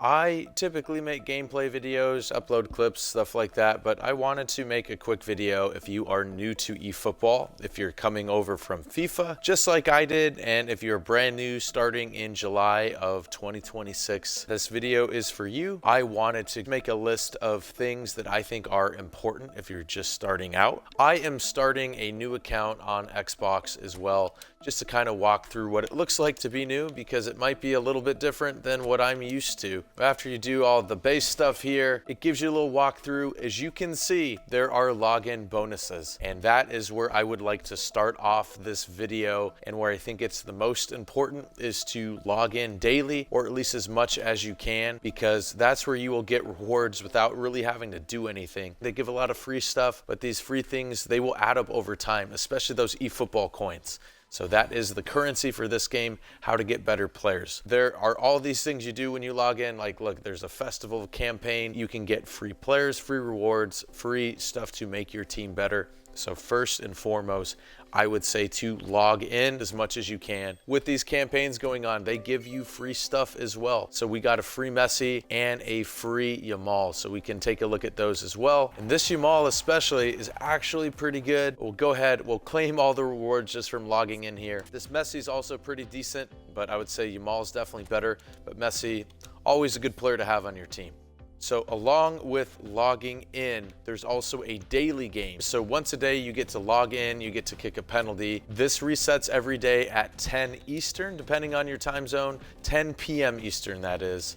I typically make gameplay videos, upload clips, stuff like that, but I wanted to make a quick video if you are new to eFootball, if you're coming over from FIFA, just like I did, and if you're brand new starting in July of 2026, this video is for you. I wanted to make a list of things that I think are important if you're just starting out. I am starting a new account on Xbox as well, just to kind of walk through what it looks like to be new, because it might be a little bit different than what I'm used to. After you do all the base stuff here, it gives you a little walkthrough. As you can see, there are login bonuses, and that is where I would like to start off this video, and where I think it's the most important is to log in daily, or at least as much as you can, because that's where you will get rewards without really having to do anything. They give a lot of free stuff, but these free things, they will add up over time, especially those eFootball coins. So that is the currency for this game, how to get better players. There are all these things you do when you log in, like look, there's a festival campaign. You can get free players, free rewards, free stuff to make your team better. So first and foremost, I would say to log in as much as you can. With these campaigns going on, they give you free stuff as well. So we got a free Messi and a free Yamal. So we can take a look at those as well. And this Yamal especially is actually pretty good. We'll go ahead, we'll claim all the rewards just from logging in here. This Messi is also pretty decent, but I would say Yamal is definitely better. But Messi, always a good player to have on your team. So along with logging in, there's also a daily game. So once a day you get to log in, you get to kick a penalty. This resets every day at 10 Eastern, depending on your time zone, 10 p.m. Eastern that is.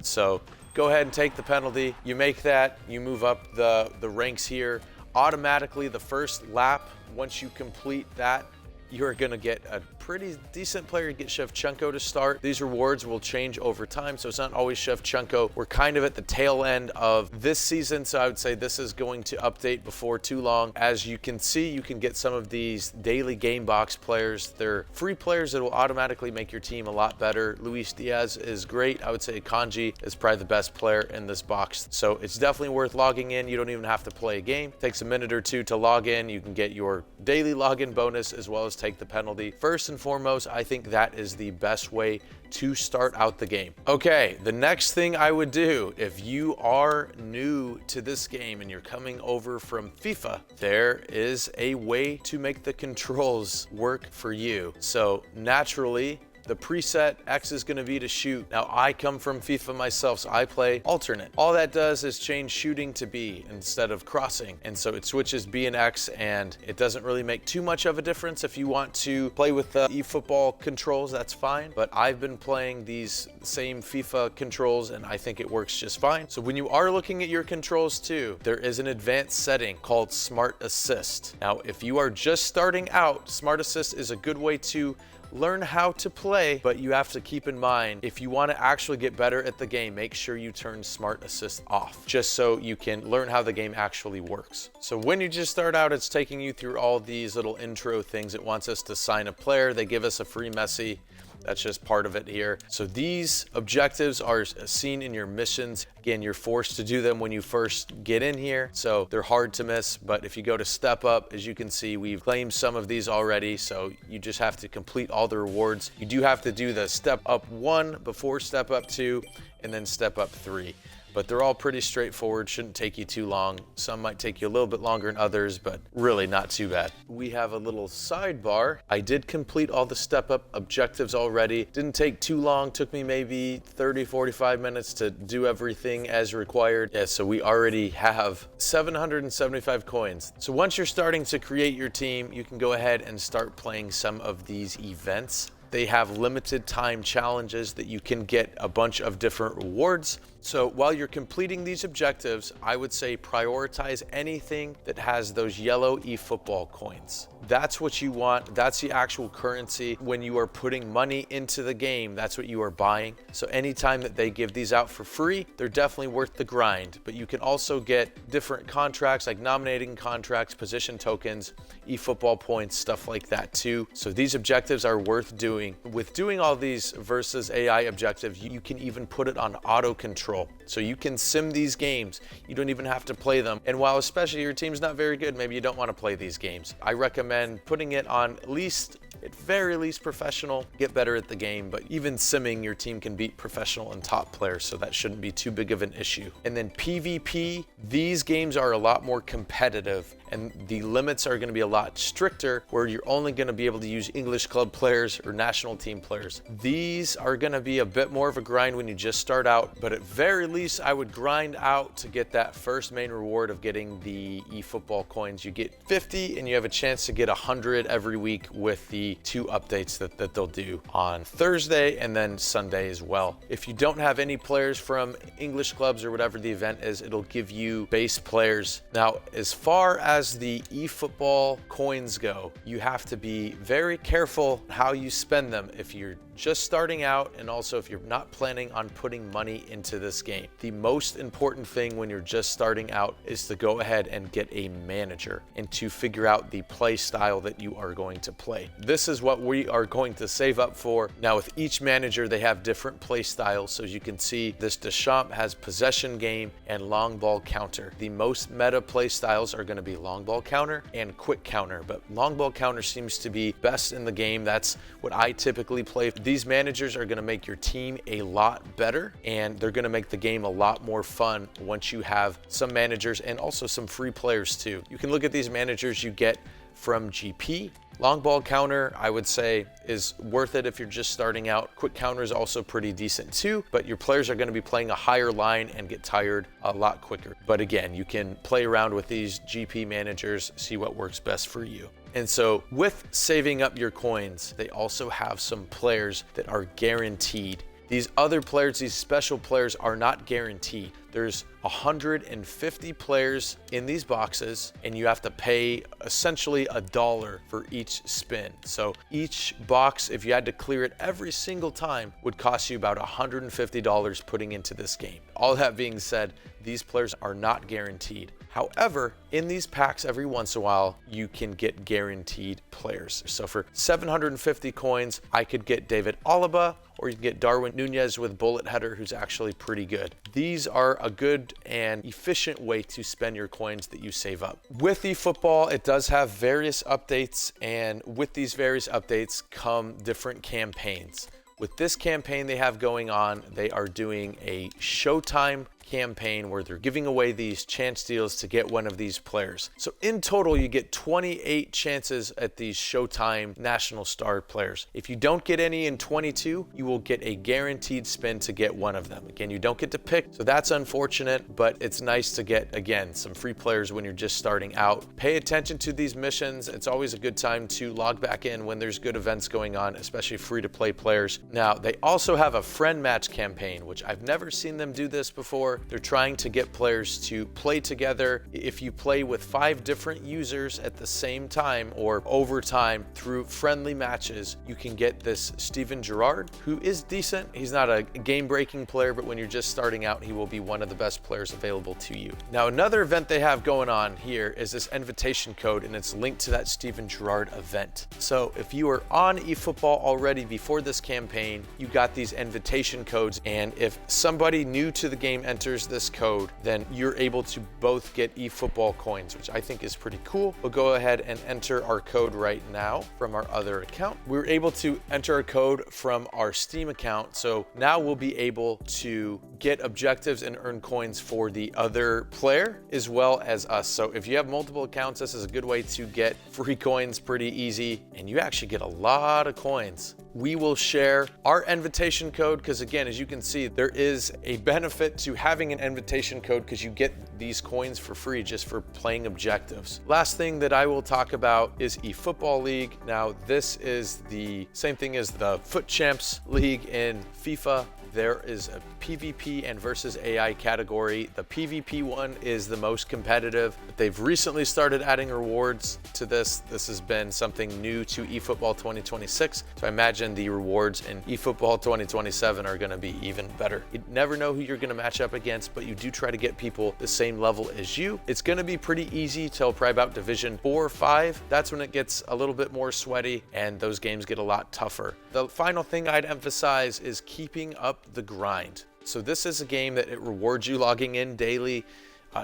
So go ahead and take the penalty. You make that, you move up the ranks here. Automatically the first lap, once you complete that, you're gonna get a pretty decent player. Get Shevchenko to start. These rewards will change over time, so it's not always Shevchenko. We're kind of at the tail end of this season, so I would say this is going to update before too long. As you can see, you can get some of these daily game box players. They're free players that will automatically make your team a lot better. Luis Diaz is great. I would say Kanji is probably the best player in this box, so it's definitely worth logging in. You don't even have to play a game. It takes a minute or two to log in. You can get your daily login bonus as well as take the penalty. First and foremost, I think that is the best way to start out the game. Okay, the next thing I would do if you are new to this game and you're coming over from FIFA, there is a way to make the controls work for you. So naturally, the preset X is going to be to shoot. Now I come from FIFA myself, so I play alternate. All that does is change shooting to B instead of crossing. And so it switches B and X, and it doesn't really make too much of a difference. If you want to play with the eFootball controls, that's fine. But I've been playing these same FIFA controls and I think it works just fine. So when you are looking at your controls too, there is an advanced setting called Smart Assist. Now, if you are just starting out, Smart Assist is a good way to learn how to play, but you have to keep in mind, if you want to actually get better at the game, make sure you turn Smart Assist off, just so you can learn how the game actually works. So when you just start out, it's taking you through all these little intro things. It wants us to sign a player. They give us a free Messi. That's just part of it here. So these objectives are seen in your missions. Again, you're forced to do them when you first get in here, so they're hard to miss. But if you go to step up, as you can see, we've claimed some of these already, so you just have to complete all the rewards. You do have to do the step up 1 before step up 2, and then step up 3. But they're all pretty straightforward, shouldn't take you too long. Some might take you a little bit longer than others, but really not too bad. We have a little sidebar. I did complete all the step-up objectives already. Didn't take too long, took me maybe 30, 45 minutes to do everything as required. Yeah, so we already have 775 coins. So once you're starting to create your team, you can go ahead and start playing some of these events. They have limited time challenges that you can get a bunch of different rewards. So while you're completing these objectives, I would say prioritize anything that has those yellow eFootball coins. That's what you want. That's the actual currency. When you are putting money into the game, that's what you are buying. So anytime that they give these out for free, they're definitely worth the grind. But you can also get different contracts like nominating contracts, position tokens, eFootball points, stuff like that too. So these objectives are worth doing. With doing all these versus AI objectives, you can even put it on auto control. So you can sim these games. You don't even have to play them. And while especially your team's not very good, maybe you don't want to play these games, I recommend putting it on at least at very least professional, get better at the game, but even simming, your team can beat professional and top players, so that shouldn't be too big of an issue. And then PvP, these games are a lot more competitive, and the limits are going to be a lot stricter, where you're only going to be able to use English club players or national team players. These are going to be a bit more of a grind when you just start out, but at very least I would grind out to get that first main reward of getting the eFootball coins. You get 50 and you have a chance to get 100 every week with the 2 updates that they'll do on Thursday and then Sunday as well. If you don't have any players from English clubs or whatever the event is, it'll give you base players. Now, as far as the eFootball coins go, you have to be very careful how you spend them if you're just starting out, and also if you're not planning on putting money into this game. The most important thing when you're just starting out is to go ahead and get a manager and to figure out the play style that you are going to play. This is what we are going to save up for. Now, with each manager, they have different play styles. So as you can see, this Deschamps has possession game and long ball counter. The most meta play styles are going to be long ball counter and quick counter, but long ball counter seems to be best in the game. That's what I typically play. These managers are going to make your team a lot better, and they're going to make the game a lot more fun once you have some managers and also some free players too. You can look at these managers you get from GP. Long ball counter, I would say, is worth it if you're just starting out. Quick counter is also pretty decent too, but your players are going to be playing a higher line and get tired a lot quicker. But again, you can play around with these GP managers, see what works best for you. And so with saving up your coins, they also have some players that are guaranteed. These other players, these special players, are not guaranteed. There's 150 players in these boxes, and you have to pay essentially $1 for each spin. So each box, if you had to clear it every single time, would cost you about $150 putting into this game. All that being said, these players are not guaranteed. However, in these packs, every once in a while, you can get guaranteed players. So for 750 coins, I could get David Alaba, or you can get Darwin Nunez with bullet header, who's actually pretty good. These are a good and efficient way to spend your coins that you save up. With eFootball, it does have various updates, and with these various updates come different campaigns. With this campaign they have going on, they are doing a Showtime campaign where they're giving away these chance deals to get one of these players. So in total, you get 28 chances at these Showtime National Star players. If you don't get any in 22, you will get a guaranteed spin to get one of them. Again, you don't get to pick, so that's unfortunate, but it's nice to get, again, some free players when you're just starting out. Pay attention to these missions. It's always a good time to log back in when there's good events going on, especially free-to-play players. Now, they also have a friend match campaign, which I've never seen them do this before. They're trying to get players to play together. If you play with 5 different users at the same time or over time through friendly matches, you can get this Steven Gerrard, who is decent. He's not a game-breaking player, but when you're just starting out, he will be one of the best players available to you. Now, another event they have going on here is this invitation code, and it's linked to that Steven Gerrard event. So if you are on eFootball already before this campaign, you got these invitation codes, and if somebody new to the game enters this code, then you're able to both get eFootball coins, which I think is pretty cool. We'll go ahead and enter our code right now from our other account. We're able to enter a code from our Steam account, so now we'll be able to get objectives and earn coins for the other player as well as us. So if you have multiple accounts, this is a good way to get free coins pretty easy, and you actually get a lot of coins. We will share our invitation code because, again, as you can see, there is a benefit to having an invitation code because you get these coins for free just for playing objectives. Last thing that I will talk about is eFootball League. Now, this is the same thing as the Foot Champs League in FIFA. There is a PvP and versus AI category. The PvP one is the most competitive. They've recently started adding rewards to this. This has been something new to eFootball 2026. So I imagine the rewards in eFootball 2027 are going to be even better. You never know who you're going to match up against, but you do try to get people the same level as you. It's going to be pretty easy till probably about Division 4 or 5. That's when it gets a little bit more sweaty and those games get a lot tougher. The final thing I'd emphasize is keeping up the grind. So this is a game that it rewards you logging in daily,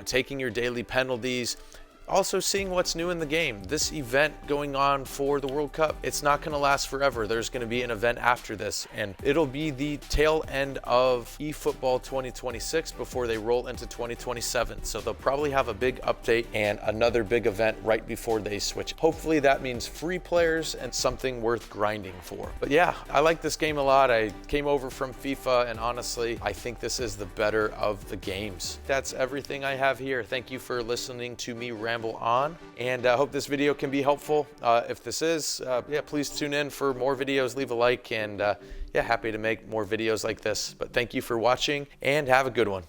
taking your daily penalties, Also seeing what's new in the game. This event going on for the World Cup, it's not going to last forever. There's going to be an event after this, and it'll be the tail end of eFootball 2026 before they roll into 2027. So they'll probably have a big update and another big event right before they switch. Hopefully that means free players and something worth grinding for. But yeah, I like this game a lot. I came over from FIFA, and honestly, I think this is the better of the games. That's everything I have here. Thank you for listening to me ramble on, and I hope this video can be helpful. If this is, yeah, please tune in for more videos, leave a like, and yeah, happy to make more videos like this. But thank you for watching, and have a good one.